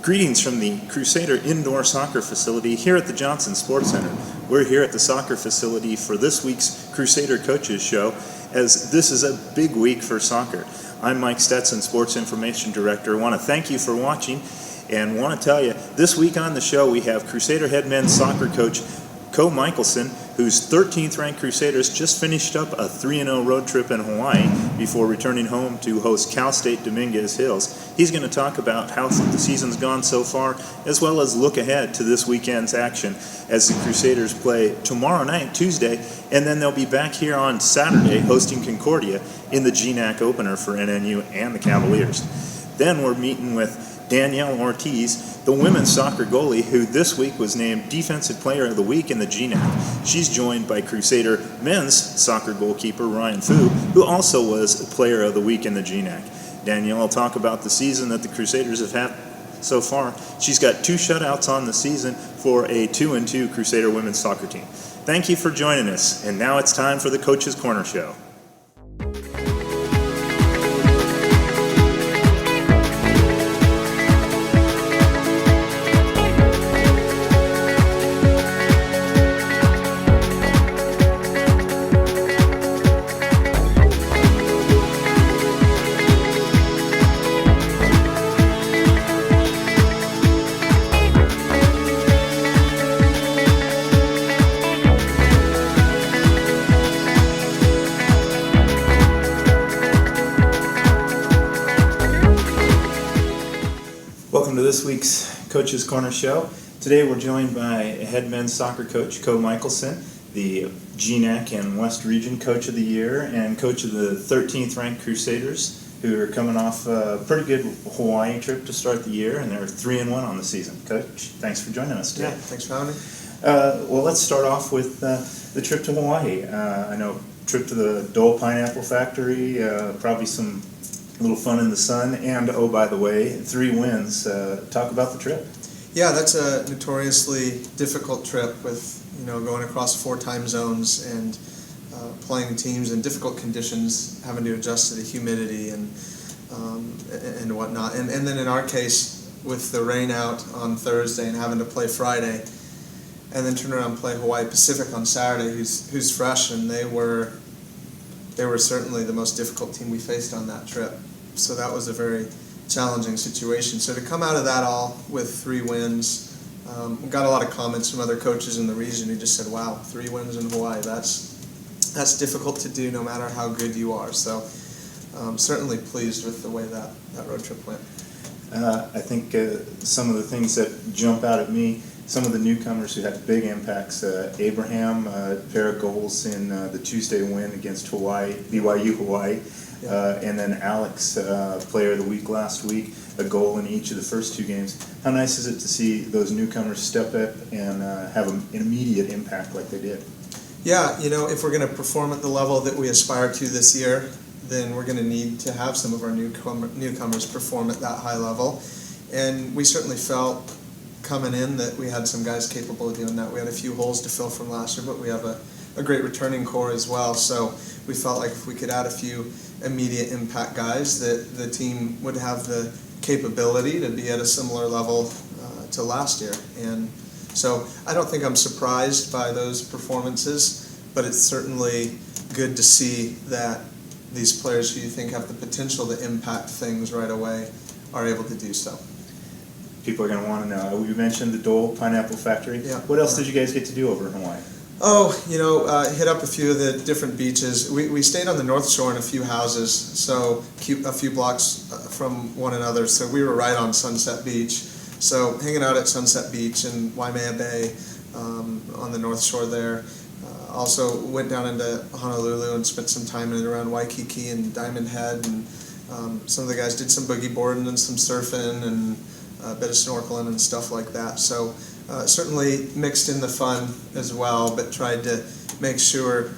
Greetings from the Crusader Indoor Soccer Facility here at the Johnson Sports Center. We're here at the soccer facility for this week's Crusader Coaches Show, as this is a big week for soccer. I'm Mike Stetson, Sports Information Director. I want to thank you for watching and want to tell you, this week on the show we have Crusader head men's soccer coach Coe Michaelson, whose 13th ranked Crusaders just finished up a 3-0 road trip in Hawaii before returning home to host Cal State Dominguez Hills. He's going to talk about how the season's gone so far, as well as look ahead to this weekend's action as the Crusaders play tomorrow night, Tuesday, and then they'll be back here on Saturday hosting Concordia in the GNAC opener for NNU and the Cavaliers. Then we're meeting with Daniele Ortiz, the women's soccer goalie, who this week was named Defensive Player of the Week in the GNAC. She's joined by Crusader men's soccer goalkeeper Ryan Fu, who also was Player of the Week in the GNAC. Danielle will talk about the season that the Crusaders have had so far. She's got 2 shutouts on the season for a 2-2 Crusader women's soccer team. Thank you for joining us, and now it's time for the Coaches Corner Show. Welcome to this week's Coaches Corner Show. Today we're joined by head men's soccer coach Coe Michaelson, the GNAC and West Region Coach of the Year and coach of the 13th ranked Crusaders, who are coming off a pretty good Hawaii trip to start the year, and they're 3-1 on the season. Coach, thanks for joining us today. Yeah, thanks for having me. Well, let's start off with the trip to Hawaii. I know trip to the Dole Pineapple Factory, probably some little fun in the sun, and oh, by the way, 3 wins. Talk about the trip. Yeah, that's a notoriously difficult trip with, going across 4 time zones and playing teams in difficult conditions, having to adjust to the humidity and whatnot. And then in our case, with the rain out on Thursday and having to play Friday, and then turn around and play Hawaii Pacific on Saturday, who's fresh, and they were certainly the most difficult team we faced on that trip. So that was a very challenging situation. So to come out of that all with 3 wins, we got a lot of comments from other coaches in the region who just said, wow, 3 wins in Hawaii, that's difficult to do no matter how good you are. So certainly pleased with the way that road trip went. I think some of the things that jump out at me, some of the newcomers who had big impacts, Abraham, a pair of goals in the Tuesday win against BYU Hawaii, and then Alex, Player of the Week last week, a goal in each of the first 2 games. How nice is it to see those newcomers step up and have an immediate impact like they did? Yeah, if we're going to perform at the level that we aspire to this year, then we're going to need to have some of our newcomers perform at that high level. And we certainly felt coming in that we had some guys capable of doing that. We had a few holes to fill from last year, but we have a great returning core as well. So we felt like if we could add a few immediate impact guys, that the team would have the capability to be at a similar level to last year. And so I don't think I'm surprised by those performances, but it's certainly good to see that these players who you think have the potential to impact things right away are able to do so. People are going to want to know. We mentioned the Dole Pineapple Factory. Yeah. What else did you guys get to do over in Hawaii? Oh, hit up a few of the different beaches. We stayed on the North Shore in a few houses, so a few blocks from one another. So we were right on Sunset Beach. So hanging out at Sunset Beach and Waimea Bay on the North Shore there. Also went down into Honolulu and spent some time in and around Waikiki and Diamond Head. And some of the guys did some boogie boarding and some surfing and a bit of snorkeling and stuff like that. So certainly mixed in the fun as well, but tried to make sure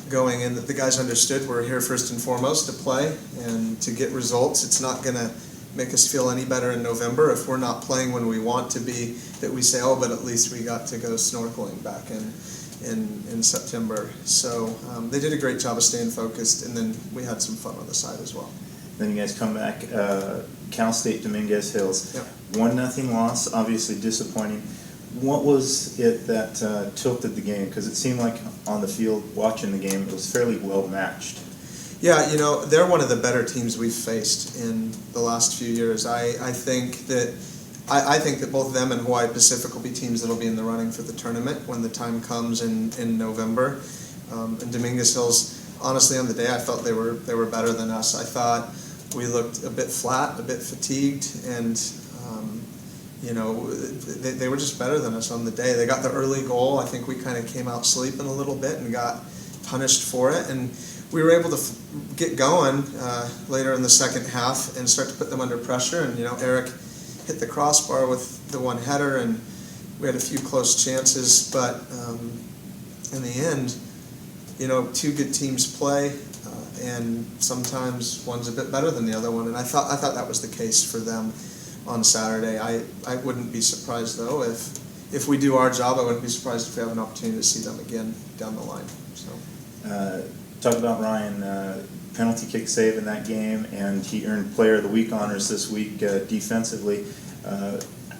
going in that the guys understood we're here first and foremost to play and to get results. It's not going to make us feel any better in November if we're not playing when we want to be, that we say, oh, but at least we got to go snorkeling back in September. So they did a great job of staying focused, and then we had some fun on the side as well. Then you guys come back, Cal State Dominguez Hills. Yep. 1-0 loss, obviously disappointing. What was it that tilted the game? Because it seemed like on the field, watching the game, it was fairly well matched. Yeah, they're one of the better teams we've faced in the last few years. I think that both them and Hawaii Pacific will be teams that will be in the running for the tournament when the time comes in November. And Dominguez Hills, honestly, on the day, I felt they were better than us. I thought we looked a bit flat, a bit fatigued, and they were just better than us on the day. They got the early goal. I think we kind of came out sleeping a little bit and got punished for it. And we were able to get going later in the second half and start to put them under pressure. And Eric hit the crossbar with the one header, and we had a few close chances. But in the end, two good teams play, and sometimes one's a bit better than the other one. And I thought that was the case for them on Saturday. I wouldn't be surprised though if we do our job. I wouldn't be surprised if we have an opportunity to see them again down the line. So. Talk about Ryan, penalty kick save in that game, and he earned Player of the Week honors this week defensively.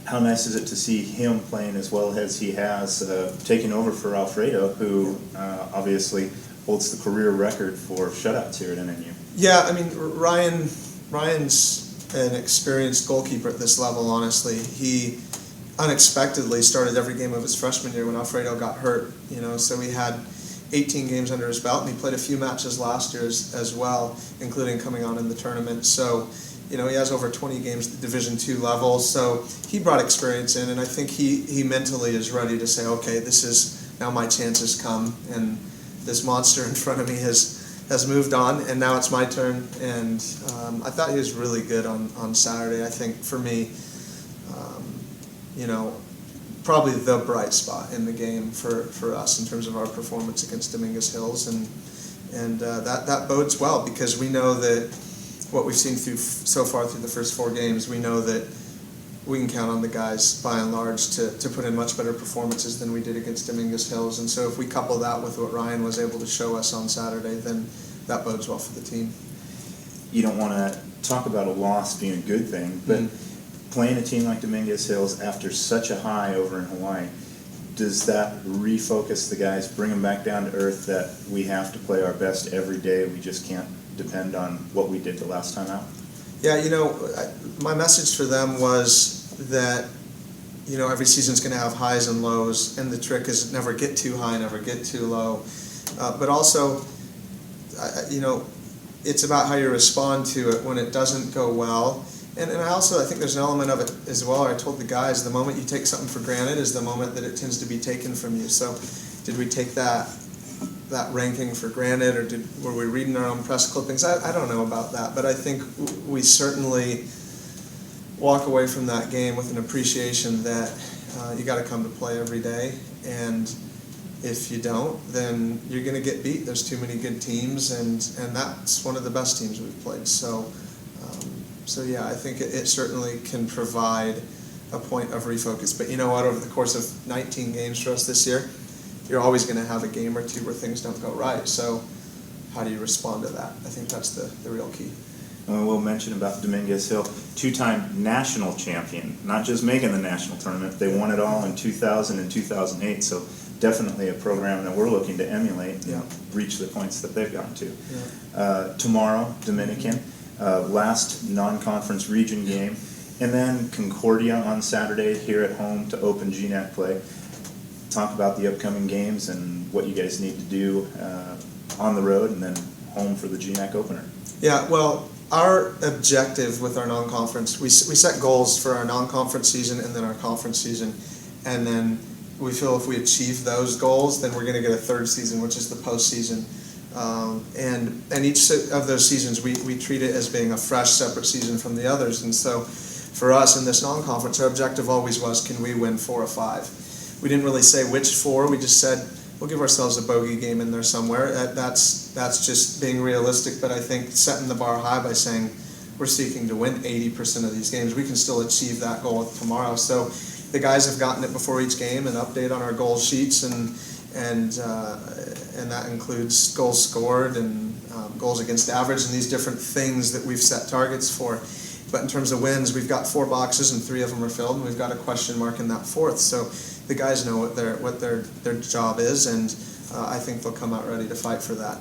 How nice is it to see him playing as well as he has, taking over for Alfredo, who obviously holds the career record for shutouts here at NNU. Yeah, I mean, Ryan's an experienced goalkeeper at this level, honestly. He unexpectedly started every game of his freshman year when Alfredo got hurt, so he had 18 games under his belt, and he played a few matches last year as well, including coming on in the tournament. So, he has over 20 games at the Division II level, so he brought experience in, and I think he mentally is ready to say, okay, this is now my chance has come, and this monster in front of me has moved on, and now it's my turn. And I thought he was really good on Saturday. I think for me, probably the bright spot in the game for us in terms of our performance against Dominguez Hills, and that bodes well, because we know that what we've seen so far through the first 4 games, we know that we can count on the guys by and large to put in much better performances than we did against Dominguez Hills. And so if we couple that with what Ryan was able to show us on Saturday, then that bodes well for the team. You don't want to talk about a loss being a good thing, but playing a team like Dominguez Hills after such a high over in Hawaii, does that refocus the guys, bring them back down to earth that we have to play our best every day, we just can't depend on what we did the last time out? Yeah, my message for them was that, every season's going to have highs and lows, and the trick is never get too high, never get too low. But also, it's about how you respond to it when it doesn't go well. And I think there's an element of it as well. I told the guys, the moment you take something for granted is the moment that it tends to be taken from you. So did we take that ranking for granted, or were we reading our own press clippings? I don't know about that, but I think we certainly walk away from that game with an appreciation that you got to come to play every day, and if you don't, then you're going to get beat. There's too many good teams, and that's one of the best teams we've played. So yeah, I think it certainly can provide a point of refocus. But you know what? Over the course of 19 games for us this year, you're always going to have a game or two where things don't go right. So how do you respond to that? I think that's the real key. We'll mention about Dominguez Hill, 2-time national champion, not just making the national tournament. They won it all in 2000 and 2008, so definitely a program that we're looking to emulate and reach the points that they've gotten to. Yeah. Tomorrow, Dominican, last non-conference region game, and then Concordia on Saturday here at home to open GNAC Play. Talk about the upcoming games and what you guys need to do on the road and then home for the GNAC opener. Yeah, well, our objective with our non-conference, we set goals for our non-conference season and then our conference season, and then we feel if we achieve those goals, then we're going to get a third season, which is the postseason. And each of those seasons, we treat it as being a fresh, separate season from the others. And so for us in this non-conference, our objective always was, can we win 4 or 5? We didn't really say which 4. We just said, we'll give ourselves a bogey game in there somewhere. That's just being realistic, but I think setting the bar high by saying we're seeking to win 80% of these games. We can still achieve that goal tomorrow. So the guys have gotten it before each game, an update on our goal sheets, and that includes goals scored and goals against average and these different things that we've set targets for. But in terms of wins, we've got 4 boxes and 3 of them are filled, and we've got a question mark in that 4th. So the guys know what their job is, and I think they'll come out ready to fight for that.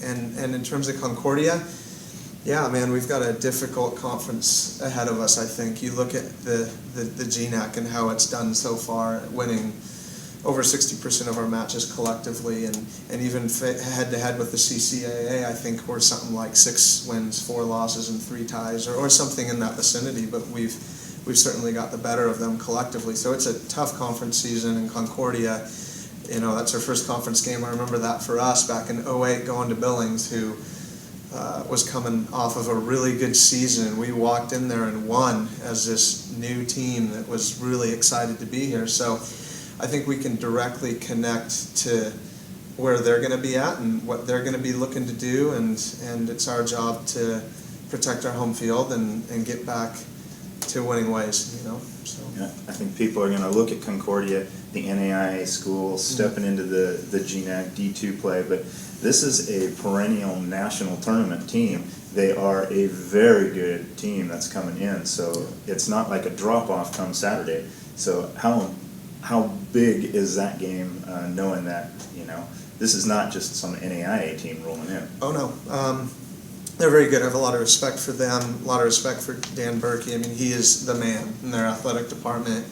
And in terms of Concordia, yeah, man, we've got a difficult conference ahead of us, I think. You look at the GNAC and how it's done so far, winning over 60% of our matches collectively, and even head-to-head with the CCAA, I think we're something like 6 wins, 4 losses, and 3 ties, or something in that vicinity, but we've certainly got the better of them collectively. So it's a tough conference season in Concordia. You know, that's our first conference game. I remember that for us back in 2008, going to Billings, who was coming off of a really good season. We walked in there and won as this new team that was really excited to be here. So I think we can directly connect to where they're going to be at and what they're going to be looking to do, and it's our job to protect our home field and get back to winning ways, you know. So yeah, I think people are going to look at Concordia, the NAIA school, stepping into the GNAC D2 play, but this is a perennial national tournament team. They are a very good team that's coming in, so it's not like a drop-off come Saturday. So how big is that game, knowing that, you know, this is not just some NAIA team rolling in? Oh, no. They're very good. I have a lot of respect for them, a lot of respect for Dan Berkey. I mean, he is the man in their athletic department,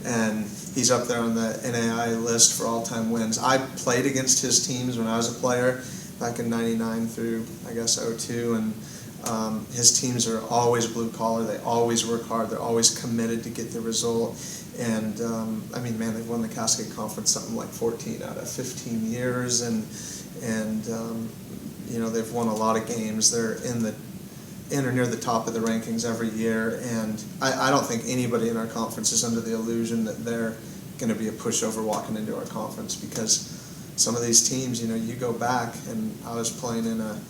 and he's up there on the NAIA list for all-time wins. I played against his teams when I was a player back in '99 through, I guess, '02, and his teams are always blue-collar. They always work hard. They're always committed to get the result. And, I mean, man, they've won the Cascade Conference something like 14 out of 15 years, and you know, they've won a lot of games. They're in or near the top of the rankings every year, and I don't think anybody in our conference is under the illusion that they're going to be a pushover walking into our conference, because some of these teams, you know, you go back, and I was playing in a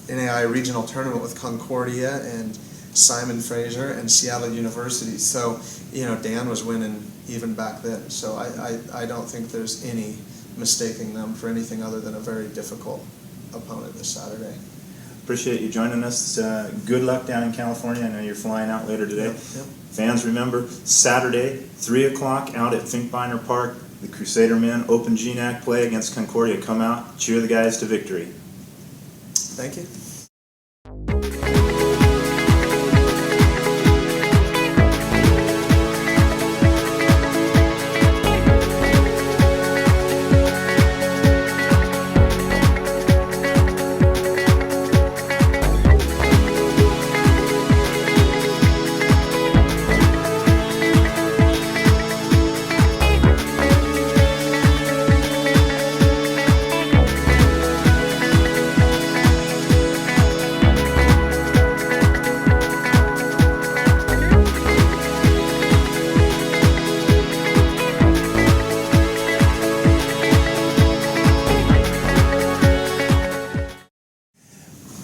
NAIA regional tournament with Concordia and Simon Fraser and Seattle University. So, you know, Dan was winning even back then. So I don't think there's any mistaking them for anything other than a very difficult opponent this Saturday. Appreciate you joining us. Good luck down in California. I know you're flying out later today. Yep. Fans, remember, Saturday, 3 o'clock out at Finkbeiner Park, the Crusader men open GNAC play against Concordia. Come out, cheer the guys to victory. Thank you.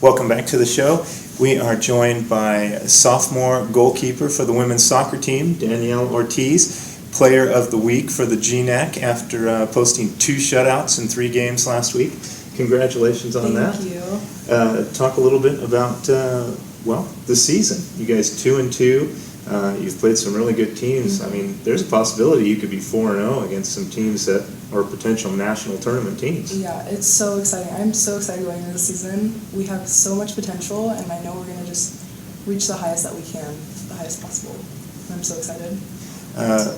Welcome back to the show. We are joined by sophomore goalkeeper for the women's soccer team, Daniele Ortiz, player of the week for the GNAC after posting 2 shutouts in 3 games last week. Congratulations on that. Thank you. Talk a little bit about, the season. You guys 2-2. You've played some really good teams. I mean, there's a possibility you could be 4-0 against some teams that are potential national tournament teams. Yeah, it's so exciting. I'm so excited going into the season. We have so much potential, and I know we're going to just reach the highest that we can, the highest possible. And I'm so excited.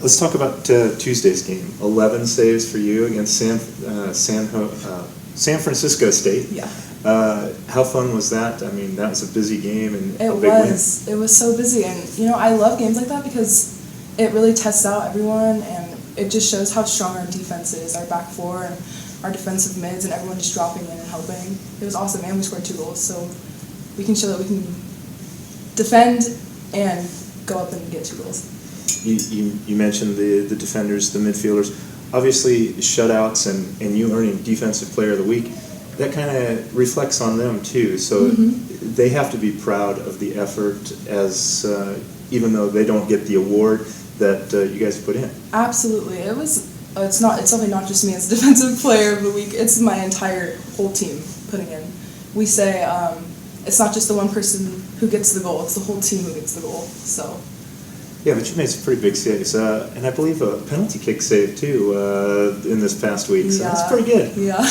Let's talk about Tuesday's game. 11 saves for you against San Francisco State. Yeah. How fun was that? I mean, that was a busy game and a big win. It was so busy, and you know, I love games like that because it really tests out everyone, and it just shows how strong our defense is, our back four and our defensive mids, and everyone just dropping in and helping. It was awesome, and we scored 2 goals, so we can show that we can defend and go up and get 2 goals. You mentioned the defenders, the midfielders. Obviously, shutouts and you earning Defensive Player of the Week, that kind of reflects on them too. So they have to be proud of the effort, as even though they don't get the award that you guys put in. Absolutely, it was. It's definitely not just me as Defensive Player of the Week. It's my entire whole team putting in. We say it's not just the one person who gets the goal. It's the whole team who gets the goal. So. Yeah, but you made some pretty big saves, and I believe a penalty kick save too in this past week. So that's pretty good. Yeah.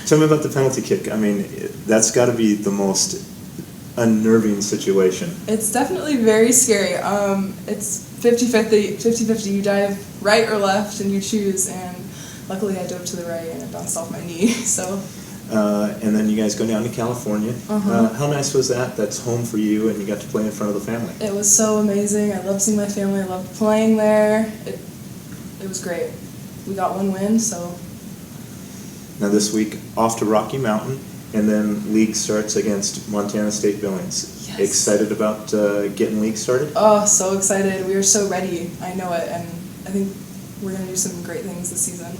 Tell me about the penalty kick. I mean, that's got to be the most unnerving situation. It's definitely very scary. It's 50-50. You dive right or left, and you choose. And luckily, I dove to the right, and it bounced off my knee. So. And then you guys go down to California. How nice was that? That's home for you, and you got to play in front of the family. It was so amazing. I loved seeing my family. I loved playing there. It was great. We got one win, so. Now this week, off to Rocky Mountain, and then league starts against Montana State Billings. Yes. Excited about getting league started? Oh, so excited. We are so ready. I know it, and I think we're going to do some great things this season.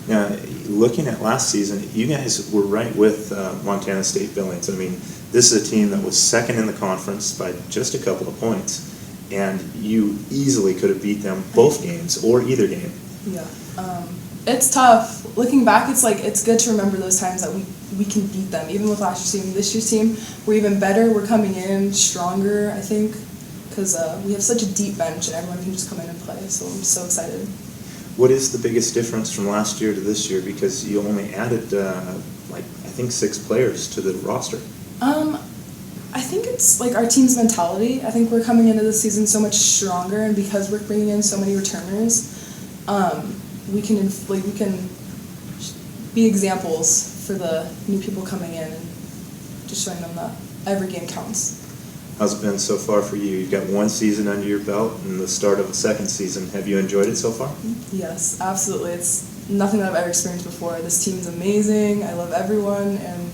Now, looking at last season, you guys were right with Montana State Billings. I mean, this is a team that was second in the conference by just a couple of points, and you easily could have beat them both games or either game. Yeah. It's tough. Looking back, it's good to remember those times that we can beat them. Even with last year's team, this year's team, we're even better. We're coming in stronger, I think, because we have such a deep bench and everyone can just come in and play. So I'm so excited. What is the biggest difference from last year to this year? Because you only added, I think 6 players to the roster. I think it's our team's mentality. I think we're coming into the season so much stronger, and because we're bringing in so many returners, we can be examples for the new people coming in and just showing them that every game counts. How's it been so far for you? You've got one season under your belt and the start of a second season. Have you enjoyed it so far? Yes, absolutely. It's nothing that I've ever experienced before. This team's amazing. I love everyone, and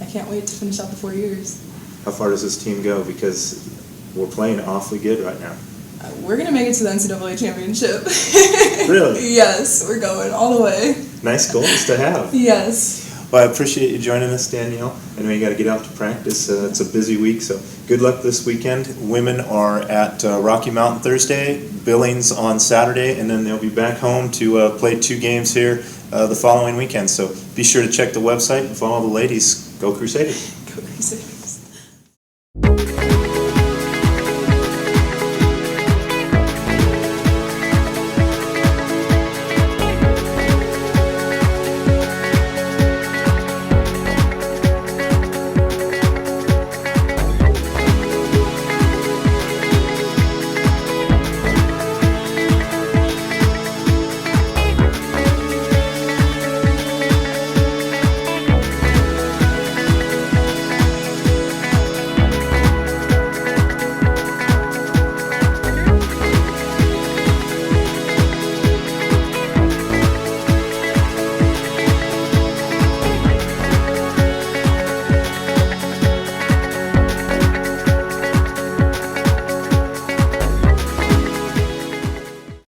I can't wait to finish out the 4 years. How far does this team go? Because we're playing awfully good right now. We're going to make it to the NCAA championship. Really? Yes, we're going all the way. Nice goals to have. Yes. Well, I appreciate you joining us, Danielle. I know you got to get out to practice. It's a busy week, so good luck this weekend. Women are at Rocky Mountain Thursday, Billings on Saturday, and then they'll be back home to play 2 games here the following weekend. So be sure to check the website and follow the ladies. Go Crusaders.